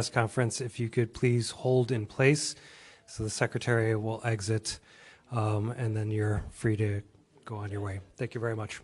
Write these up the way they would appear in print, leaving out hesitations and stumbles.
press conference, if you could please hold in place so the secretary will exit, and then you're free to go on your way. Thank you very much.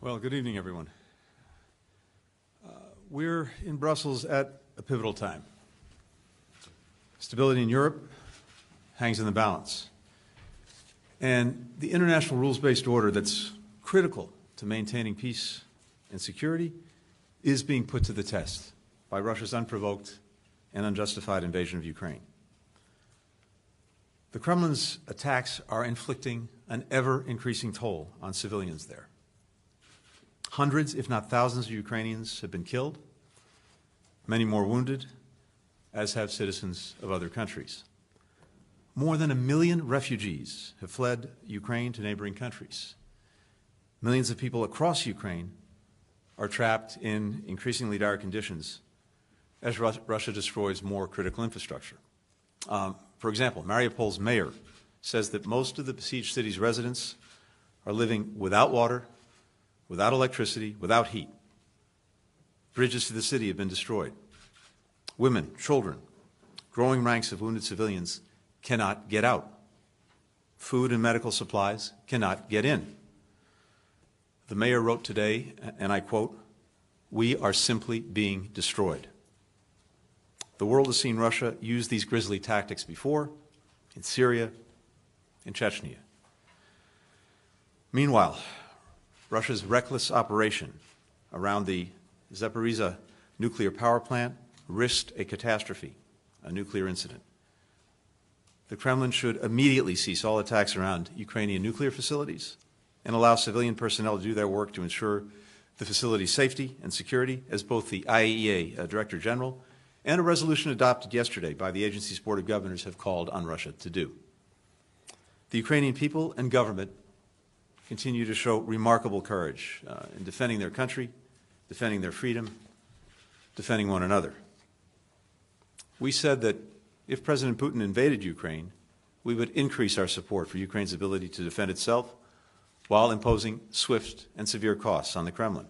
Well, good evening, everyone. We're in Brussels at a pivotal time. Stability in Europe hangs in the balance. And the international rules-based order that's critical to maintaining peace and security is being put to the test by Russia's unprovoked and unjustified invasion of Ukraine. The Kremlin's attacks are inflicting an ever-increasing toll on civilians there. Hundreds, if not thousands, of Ukrainians have been killed, many more wounded, as have citizens of other countries. More than 1 million refugees have fled Ukraine to neighboring countries. Millions of people across Ukraine are trapped in increasingly dire conditions as Russia destroys more critical infrastructure. For example, Mariupol's mayor says that most of the besieged city's residents are living without water, without electricity, without heat. Bridges to the city have been destroyed. Women, children, growing ranks of wounded civilians cannot get out. Food and medical supplies cannot get in. The mayor wrote today, and I quote, "We are simply being destroyed." The world has seen Russia use these grisly tactics before, in Syria, in Chechnya. Meanwhile, Russia's reckless operation around the Zaporizhzhia nuclear power plant risked a catastrophe, a nuclear incident. The Kremlin should immediately cease all attacks around Ukrainian nuclear facilities and allow civilian personnel to do their work to ensure the facility's safety and security, as both the IAEA Director General and a resolution adopted yesterday by the agency's Board of Governors have called on Russia to do. The Ukrainian people and government continue to show remarkable courage in defending their country, defending their freedom, defending one another. We said that if President Putin invaded Ukraine, we would increase our support for Ukraine's ability to defend itself while imposing swift and severe costs on the Kremlin.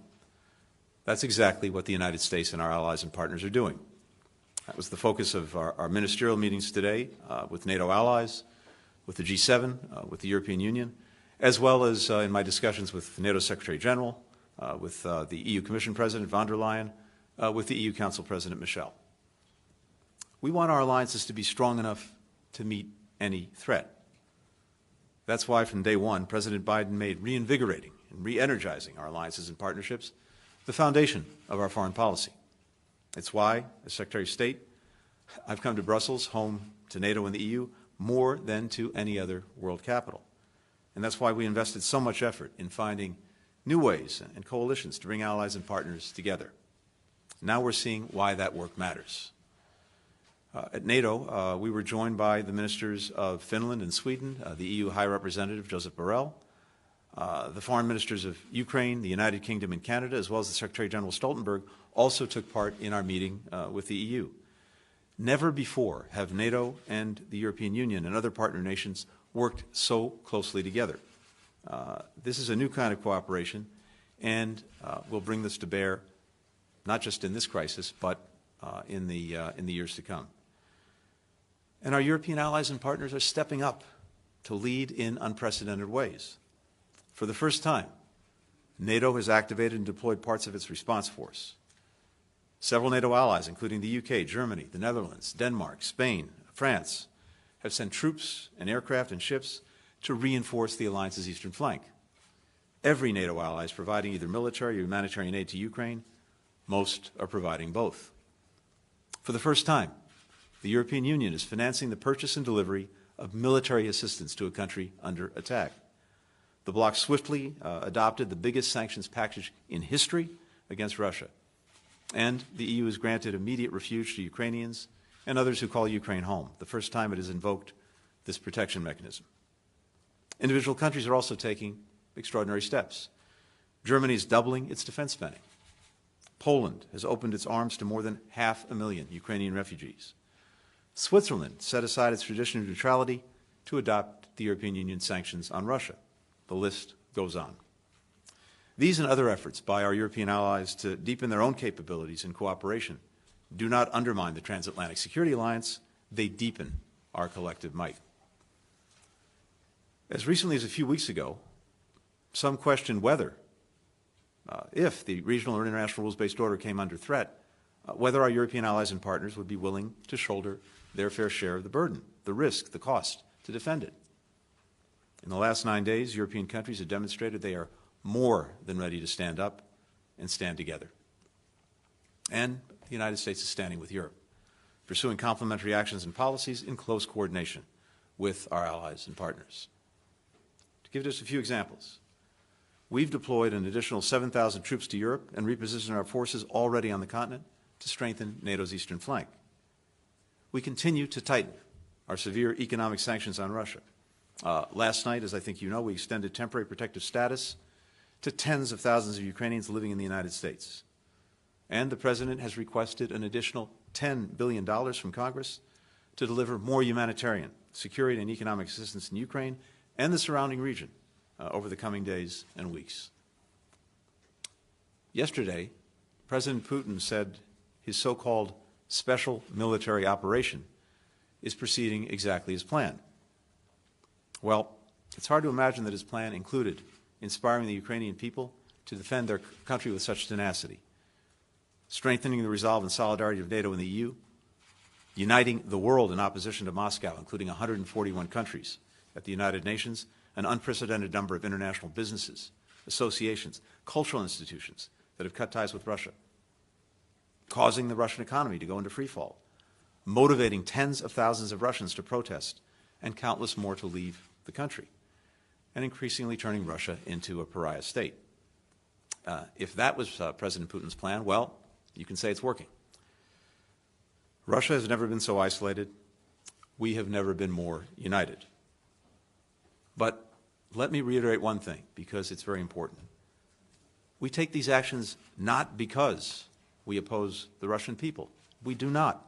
That's exactly what the United States and our allies and partners are doing. That was the focus of our ministerial meetings today with NATO allies, with the G7, with the European Union, as well as in my discussions with NATO Secretary General, with the EU Commission President von der Leyen, with the EU Council President Michel. We want our alliances to be strong enough to meet any threat. That's why from day one, President Biden made reinvigorating and re-energizing our alliances and partnerships the foundation of our foreign policy. It's why, as Secretary of State, I've come to Brussels, home to NATO and the EU, more than to any other world capital. And that's why we invested so much effort in finding new ways and coalitions to bring allies and partners together. Now we're seeing why that work matters. At NATO, we were joined by the ministers of Finland and Sweden, the EU High Representative Josep Borrell, the foreign ministers of Ukraine, the United Kingdom, and Canada, as well as the Secretary General Stoltenberg, also took part in our meeting with the EU. Never before have NATO and the European Union and other partner nations worked so closely together. This is a new kind of cooperation, and we'll bring this to bear not just in this crisis, but in the years to come. And our European allies and partners are stepping up to lead in unprecedented ways. For the first time, NATO has activated and deployed parts of its response force. Several NATO allies, including the UK, Germany, the Netherlands, Denmark, Spain, France, have sent troops and aircraft and ships to reinforce the alliance's eastern flank. Every NATO ally is providing either military or humanitarian aid to Ukraine. Most are providing both. For the first time, the European Union is financing the purchase and delivery of military assistance to a country under attack. The bloc swiftly adopted the biggest sanctions package in history against Russia. And the EU has granted immediate refuge to Ukrainians and others who call Ukraine home, the first time it has invoked this protection mechanism. Individual countries are also taking extraordinary steps. Germany is doubling its defense spending. Poland has opened its arms to more than 500,000 Ukrainian refugees. Switzerland set aside its tradition of neutrality to adopt the European Union's sanctions on Russia. The list goes on. These and other efforts by our European allies to deepen their own capabilities and cooperation do not undermine the transatlantic security alliance, they deepen our collective might. As recently as a few weeks ago, some questioned whether if the regional or international rules-based order came under threat, whether our European allies and partners would be willing to shoulder their fair share of the burden, the risk, the cost to defend it. In the last 9 days, European countries have demonstrated they are more than ready to stand up and stand together. And the United States is standing with Europe, pursuing complementary actions and policies in close coordination with our allies and partners. To give just a few examples, we've deployed an additional 7,000 troops to Europe and repositioned our forces already on the continent to strengthen NATO's eastern flank. We continue to tighten our severe economic sanctions on Russia. Last night, as I think you know, we extended temporary protective status to tens of thousands of Ukrainians living in the United States. And the President has requested an additional $10 billion from Congress to deliver more humanitarian, security, and economic assistance in Ukraine and the surrounding region over the coming days and weeks. Yesterday, President Putin said his so-called special military operation is proceeding exactly as planned. Well, it's hard to imagine that his plan included inspiring the Ukrainian people to defend their country with such tenacity, strengthening the resolve and solidarity of NATO and the EU, uniting the world in opposition to Moscow, including 141 countries at the United Nations, an unprecedented number of international businesses, associations, cultural institutions that have cut ties with Russia, causing the Russian economy to go into free fall, motivating tens of thousands of Russians to protest and countless more to leave the country, and increasingly turning Russia into a pariah state. If that was President Putin's plan, well, you can say it's working. Russia has never been so isolated. We have never been more united. But let me reiterate one thing, because it's very important. We take these actions not because we oppose the Russian people. We do not.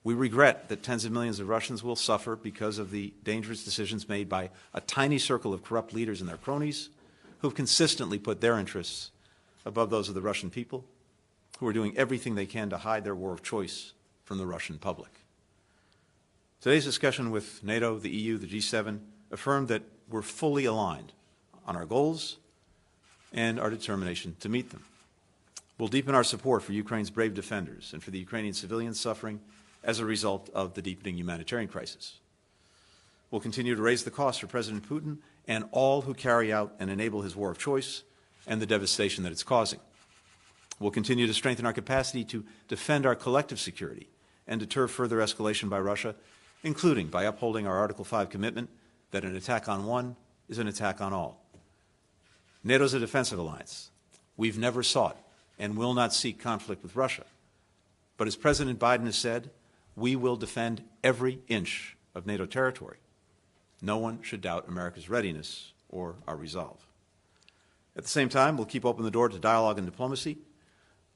We regret that tens of millions of Russians will suffer because of the dangerous decisions made by a tiny circle of corrupt leaders and their cronies who have consistently put their interests above those of the Russian people, who are doing everything they can to hide their war of choice from the Russian public. Today's discussion with NATO, the EU, the G7 affirmed that we're fully aligned on our goals and our determination to meet them. We'll deepen our support for Ukraine's brave defenders and for the Ukrainian civilians suffering as a result of the deepening humanitarian crisis. We'll continue to raise the cost for President Putin and all who carry out and enable his war of choice and the devastation that it's causing. We'll continue to strengthen our capacity to defend our collective security and deter further escalation by Russia, including by upholding our Article 5 commitment that an attack on one is an attack on all. NATO is a defensive alliance. We've never sought and will not seek conflict with Russia. But as President Biden has said, we will defend every inch of NATO territory. No one should doubt America's readiness or our resolve. At the same time, we'll keep open the door to dialogue and diplomacy,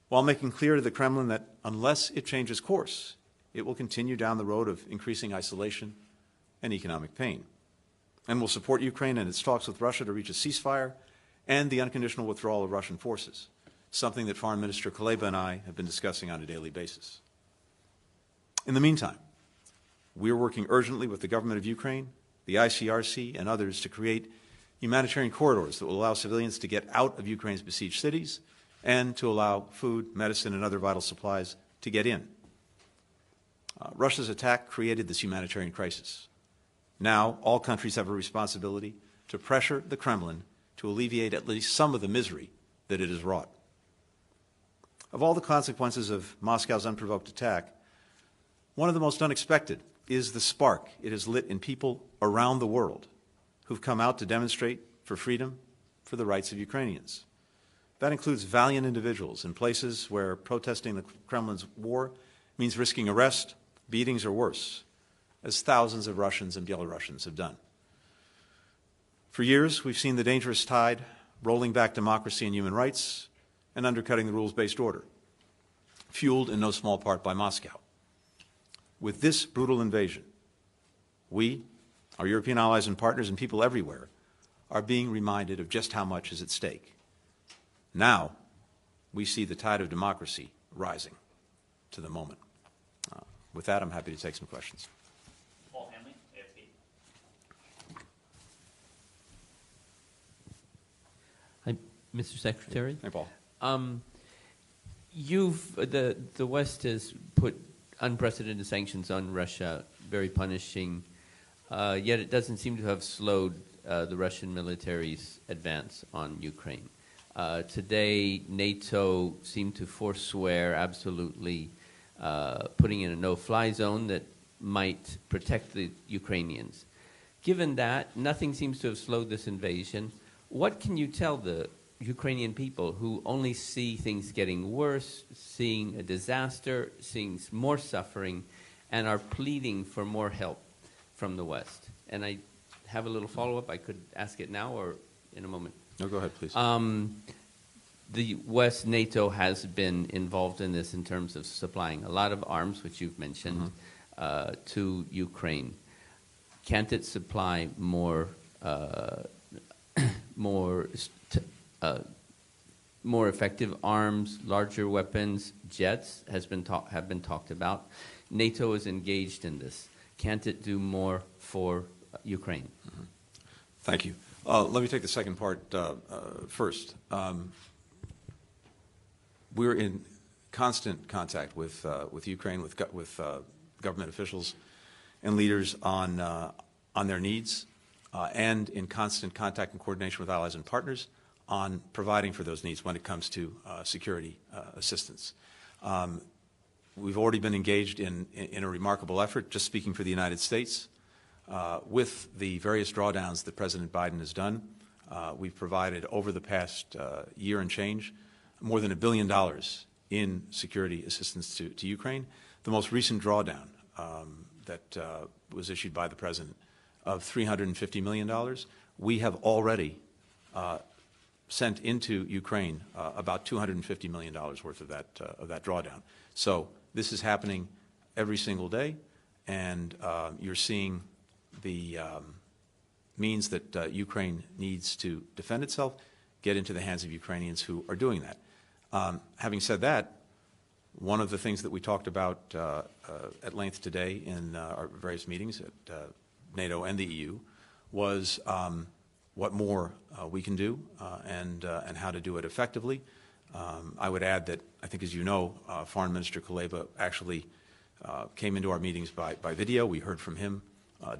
while making clear to the Kremlin that unless it changes course, it will continue down the road of increasing isolation and economic pain. And we'll support Ukraine in its talks with Russia to reach a ceasefire and the unconditional withdrawal of Russian forces, something that Foreign Minister Kuleba and I have been discussing on a daily basis. In the meantime, we are working urgently with the government of Ukraine, the ICRC, and others to create humanitarian corridors that will allow civilians to get out of Ukraine's besieged cities and to allow food, medicine, and other vital supplies to get in. Russia's attack created this humanitarian crisis. Now, all countries have a responsibility to pressure the Kremlin to alleviate at least some of the misery that it has wrought. Of all the consequences of Moscow's unprovoked attack, one of the most unexpected is the spark it has lit in people around the world who've come out to demonstrate for freedom, for the rights of Ukrainians. That includes valiant individuals in places where protesting the Kremlin's war means risking arrest, beatings, or worse, as thousands of Russians and Belarusians have done. For years, we've seen the dangerous tide rolling back democracy and human rights and undercutting the rules-based order, fueled in no small part by Moscow. With this brutal invasion, we, our European allies and partners, and people everywhere are being reminded of just how much is at stake. Now, we see the tide of democracy rising to the moment. With that, I'm happy to take some questions. Paul Hanley, AFP. Mr. Secretary? Hey, Paul. The West has put unprecedented sanctions on Russia, very punishing, yet it doesn't seem to have slowed the Russian military's advance on Ukraine. Today, NATO seemed to forswear absolutely putting in a no-fly zone that might protect the Ukrainians. Given that, nothing seems to have slowed this invasion. What can you tell the Ukrainian people who only see things getting worse, seeing a disaster, seeing more suffering, and are pleading for more help from the West? And I have a little follow-up. I could ask it now or in a moment. No, go ahead, please. The West, NATO, has been involved in this in terms of supplying a lot of arms, which you've mentioned, to Ukraine. Can't it supply more effective arms, larger weapons, jets have been talked about? NATO is engaged in this. Can't it do more for Ukraine? Thank you. Let me take the second part first. We're in constant contact with Ukraine, with government officials and leaders on their needs, and in constant contact and coordination with allies and partners on providing for those needs when it comes to security assistance. We've already been engaged in a remarkable effort, just speaking for the United States, with the various drawdowns that President Biden has done. We've provided, over the past year and change, more than $1 billion in security assistance to Ukraine. The most recent drawdown that was issued by the President of $350 million, we have already sent into Ukraine about $250 million worth of that drawdown. So this is happening every single day, and you're seeing the means that Ukraine needs to defend itself get into the hands of Ukrainians who are doing that. Having said that, one of the things that we talked about at length today in our various meetings at NATO and the EU was what more we can do and how to do it effectively. I would add that I think, as you know, Foreign Minister Kuleba actually came into our meetings by video. We heard from him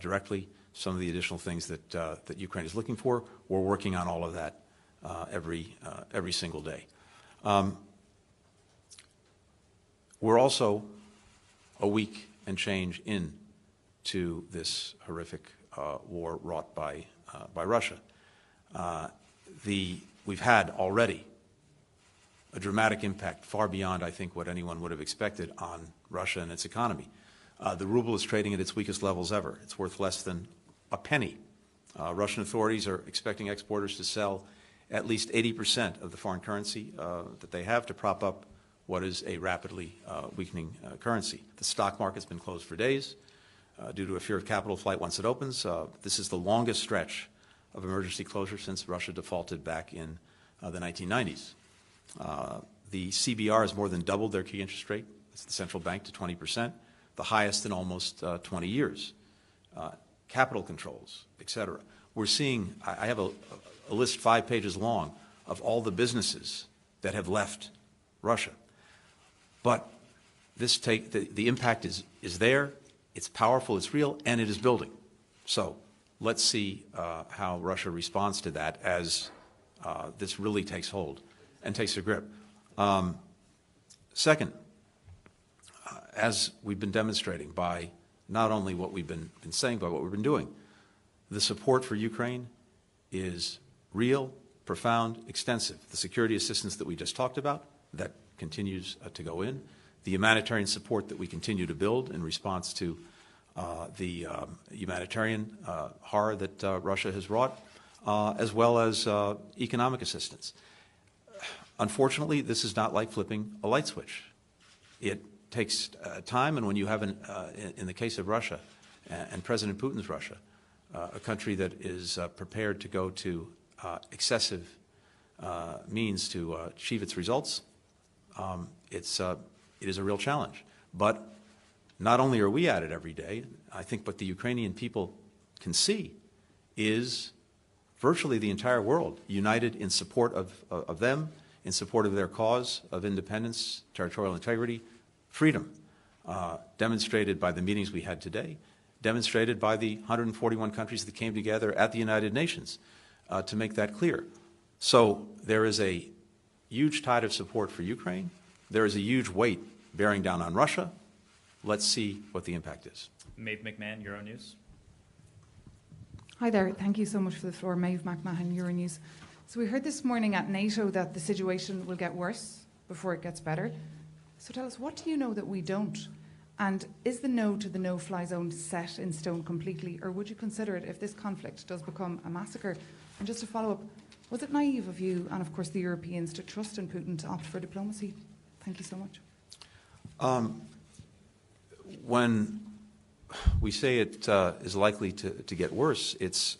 directly some of the additional things that Ukraine is looking for. We're working on all of that every single day. We're also a week and change into this horrific war wrought by Russia. We've had already a dramatic impact far beyond, I think, what anyone would have expected on Russia and its economy. The ruble is trading at its weakest levels ever. It's worth less than a penny. Russian authorities are expecting exporters to sell at least 80% of the foreign currency that they have to prop up what is a rapidly weakening currency. The stock market's been closed for days due to a fear of capital flight once it opens. This is the longest stretch of emergency closure since Russia defaulted back in the 1990s. The CBR has more than doubled their key interest rate. It's the central bank to 20%, the highest in almost 20 years. Capital controls, et cetera. We're seeing, I have a list 5 pages long of all the businesses that have left Russia. But the impact is there, it's powerful, it's real, and it is building. So let's see how Russia responds to that as this really takes hold and takes a grip. Second, as we've been demonstrating by not only what we've been saying, but what we've been doing, the support for Ukraine is real, profound, extensive. The security assistance that we just talked about, that continues to go in. The humanitarian support that we continue to build in response to the humanitarian horror that Russia has wrought, as well as economic assistance. Unfortunately, this is not like flipping a light switch. It takes time, and when you have, in the case of Russia and President Putin's Russia, a country that is prepared to go to excessive means to achieve its results, it is a real challenge. But not only are we at it every day, I think what the Ukrainian people can see is virtually the entire world united in support of them, in support of their cause of independence, territorial integrity, freedom, demonstrated by the meetings we had today, demonstrated by the 141 countries that came together at the United Nations to make that clear. So there is a huge tide of support for Ukraine. There is a huge weight bearing down on Russia. Let's see what the impact is. Maeve McMahon, Euronews. Hi there. Thank you so much for the floor. Maeve McMahon, Euronews. So we heard this morning at NATO that the situation will get worse before it gets better. So tell us, what do you know that we don't? And is the no to the no-fly zone set in stone completely, or would you consider it if this conflict does become a massacre? And just to follow up, was it naive of you and, of course, the Europeans to trust in Putin to opt for diplomacy? Thank you so much. When we say it is likely to get worse, it's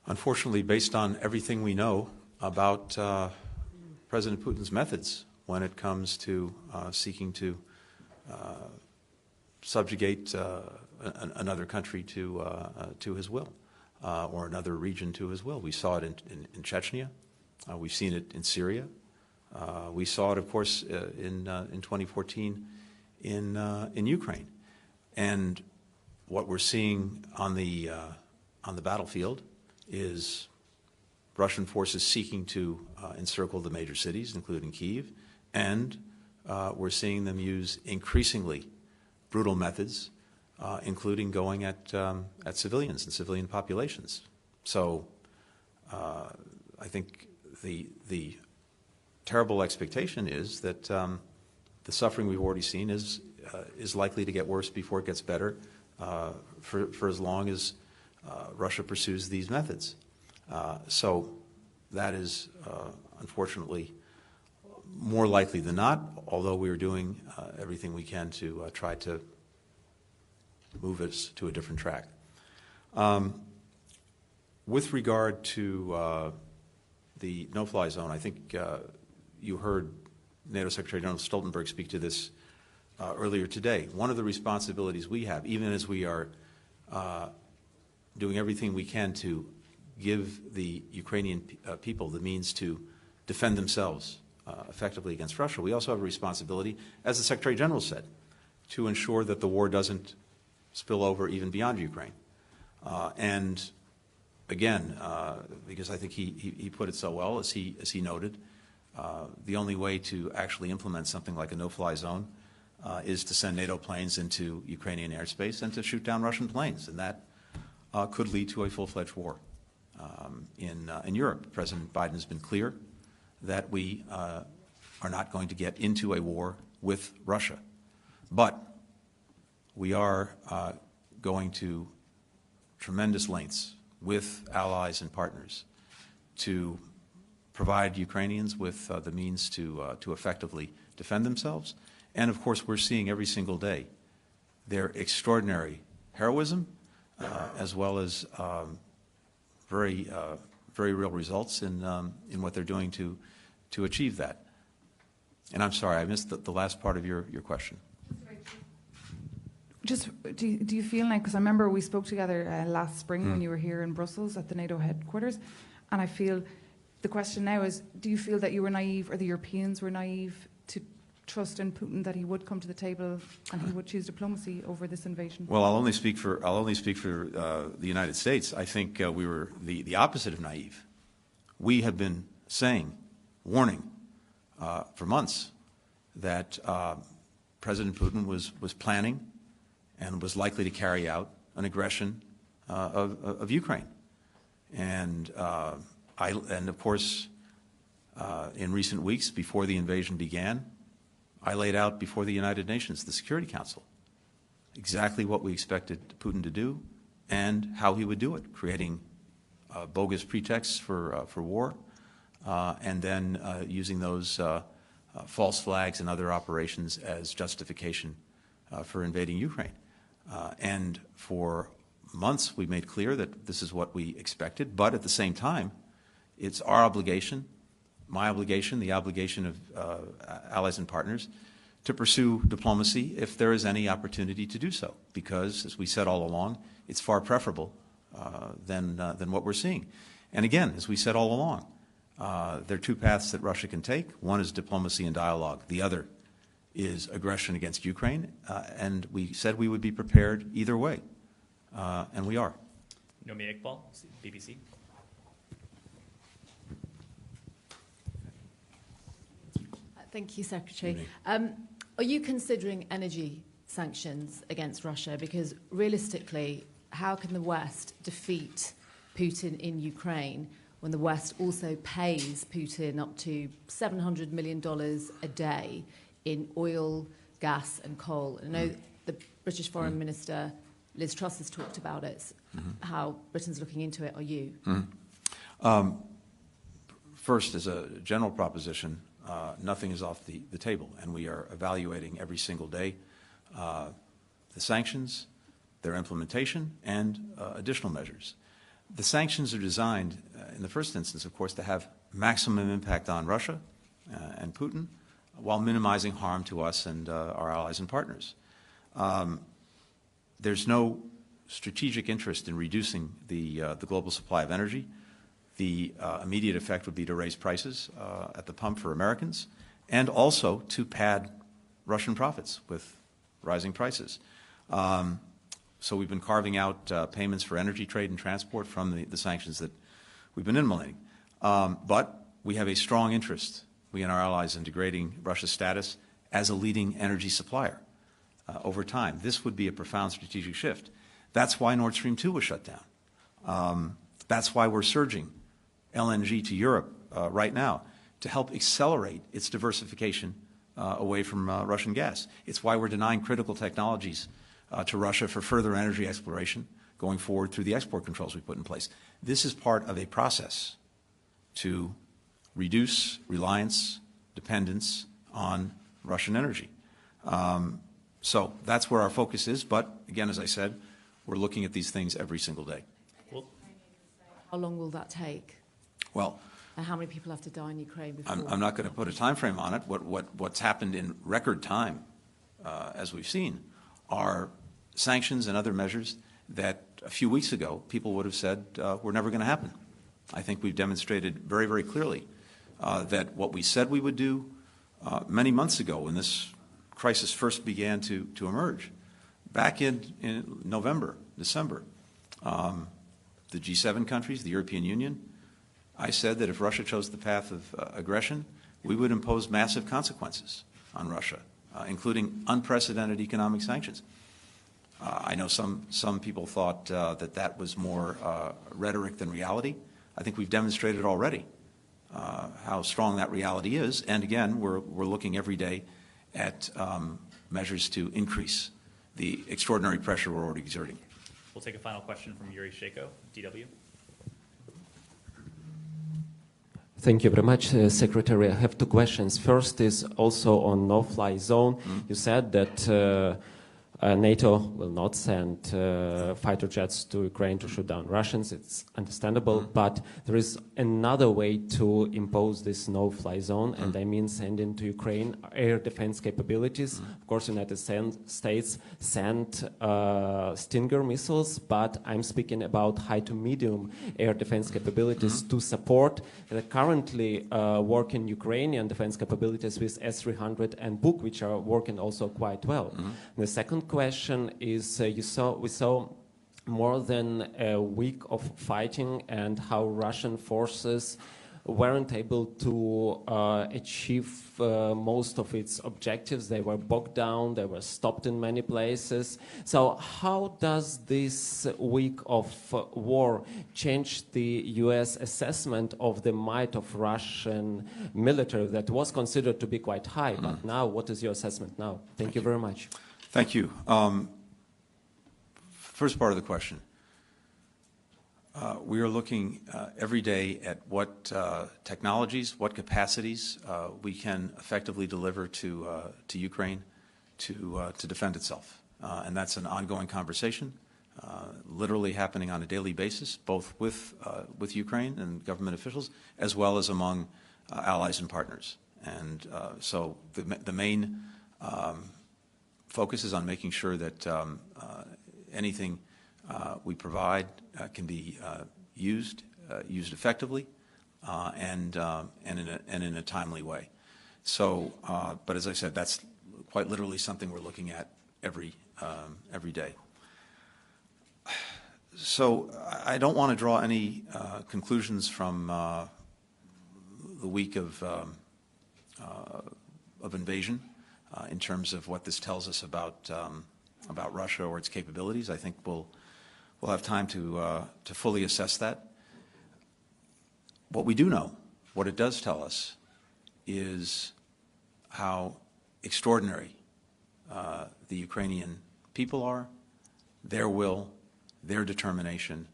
unfortunately based on everything we know about President Putin's methods when it comes to seeking to subjugate another country to his will, or another region to his will. We saw it in Chechnya. We've seen it in Syria. We saw it, of course, in 2014 in Ukraine. And what we're seeing on the battlefield is Russian forces seeking to encircle the major cities, including Kyiv, and we're seeing them use increasingly brutal methods, including going at civilians and civilian populations. So I think the terrible expectation is that the suffering we've already seen is likely to get worse before it gets better for as long as Russia pursues these methods. So that is unfortunately more likely than not, although we are doing everything we can to try to move us to a different track. With regard to the no-fly zone, I think you heard NATO Secretary General Stoltenberg speak to this earlier today. One of the responsibilities we have, even as we are doing everything we can to give the Ukrainian people the means to defend themselves effectively against Russia, we also have a responsibility, as the Secretary General said, to ensure that the war doesn't spill over even beyond Ukraine. And again, because I think he put it so well, as he noted, the only way to actually implement something like a no-fly zone is to send NATO planes into Ukrainian airspace and to shoot down Russian planes, and that could lead to a full-fledged war in Europe. President Biden has been clear that we are not going to get into a war with Russia, but we are going to tremendous lengths with allies and partners to provide Ukrainians with the means to effectively defend themselves. And of course, we're seeing every single day their extraordinary heroism, as well as very real results in what they're doing to achieve that. And I'm sorry, I missed the last part of your question. Just, do you feel like, because I remember we spoke together last spring when you were here in Brussels at the NATO headquarters, and I feel the question now is, do you feel that you were naive, or the Europeans were naive, to trust in Putin that he would come to the table and he would choose diplomacy over this invasion? Well, I'll only speak for the United States. I think we were the opposite of naive. We have been saying, warning for months, that President Putin was planning and was likely to carry out an aggression of Ukraine, and of course, in recent weeks before the invasion began, I laid out before the United Nations, the Security Council, exactly what we expected Putin to do and how he would do it, creating bogus pretexts for war, and then using those false flags and other operations as justification for invading Ukraine. And for months, we made clear that this is what we expected, but at the same time, it's our obligation, my obligation, the obligation of allies and partners, to pursue diplomacy if there is any opportunity to do so, because, as we said all along, it's far preferable than what we're seeing. And again, as we said all along, there are two paths that Russia can take. One is diplomacy and dialogue. The other is aggression against Ukraine. And we said we would be prepared either way, and we are. Nomi Iqbal, BBC. Thank you, Secretary. Are you considering energy sanctions against Russia? Because realistically, how can the West defeat Putin in Ukraine when the West also pays Putin up to $700 million a day in oil, gas and coal? And I know the British Foreign Minister, Liz Truss, has talked about it, how Britain's looking into it. Are you? First, as a general proposition, nothing is off the table, and we are evaluating every single day the sanctions, their implementation, and additional measures. The sanctions are designed, in the first instance, of course, to have maximum impact on Russia and Putin, while minimizing harm to us and our allies and partners. There's no strategic interest in reducing the global supply of energy. The immediate effect would be to raise prices at the pump for Americans, and also to pad Russian profits with rising prices. So we've been carving out payments for energy trade and transport from the sanctions that we've been implementing. But we have a strong interest, we and our allies, in degrading Russia's status as a leading energy supplier over time. This would be a profound strategic shift. That's why Nord Stream 2 was shut down. That's why we're surging LNG to Europe right now, to help accelerate its diversification away from Russian gas. It's why we're denying critical technologies to Russia for further energy exploration going forward through the export controls we put in place. This is part of a process to reduce reliance, dependence on Russian energy. So that's where our focus is. But again, as I said, we're looking at these things every single day. Well, How long will that take? Well, And how many people have to die in Ukraine before? I'm not going to put a time frame on it. What's happened in record time, as we've seen, are sanctions and other measures that a few weeks ago people would have said were never going to happen. I think we've demonstrated very, very clearly that what we said we would do many months ago, when this crisis first began to emerge, back in November, December, the G7 countries, the European Union, I said that if Russia chose the path of aggression, we would impose massive consequences on Russia, including unprecedented economic sanctions. I know some people thought that was more rhetoric than reality. I think we've demonstrated already how strong that reality is. And again, we're looking every day at measures to increase the extraordinary pressure we're already exerting. we'll take a final question from Yuri Shako, DW. Thank you very much, Secretary. I have two questions. First is also on no-fly zone. You said that NATO will not send fighter jets to Ukraine to shoot down Russians. It's understandable, but there is another way to impose this no-fly zone, and I mean sending to Ukraine air defense capabilities. Of course, United States sent Stinger missiles, but I'm speaking about high to medium air defense capabilities to support the currently working Ukrainian defense capabilities with S-300 and Buk, which are working also quite well. The second question is, we saw more than a week of fighting and how Russian forces weren't able to achieve most of its objectives. They were bogged down, they were stopped in many places. So how does this week of war change the US assessment of the might of Russian military that was considered to be quite high? But now, what is your assessment now? Thank you very much. Thank you. First part of the question. We are looking every day at what technologies, what capacities we can effectively deliver to Ukraine to defend itself. And that's an ongoing conversation, literally happening on a daily basis, both with Ukraine and government officials, as well as among allies and partners. And so the main focus is on making sure that anything we provide can be used effectively and in a timely way. So, but as I said, that's quite literally something we're looking at every day. So I don't want to draw any conclusions from the week of invasion in terms of what this tells us about Russia or its capabilities. I think we'll have time to fully assess that. What we do know, what it does tell us, is how extraordinary the Ukrainian people are, their will, their determination,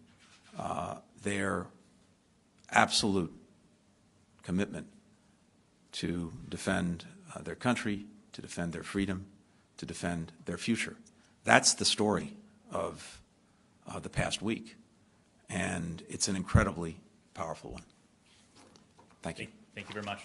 their absolute commitment to defend their country, to defend their freedom, to defend their future. That's the story of the past week, and it's an incredibly powerful one. Thank you. Thank you very much.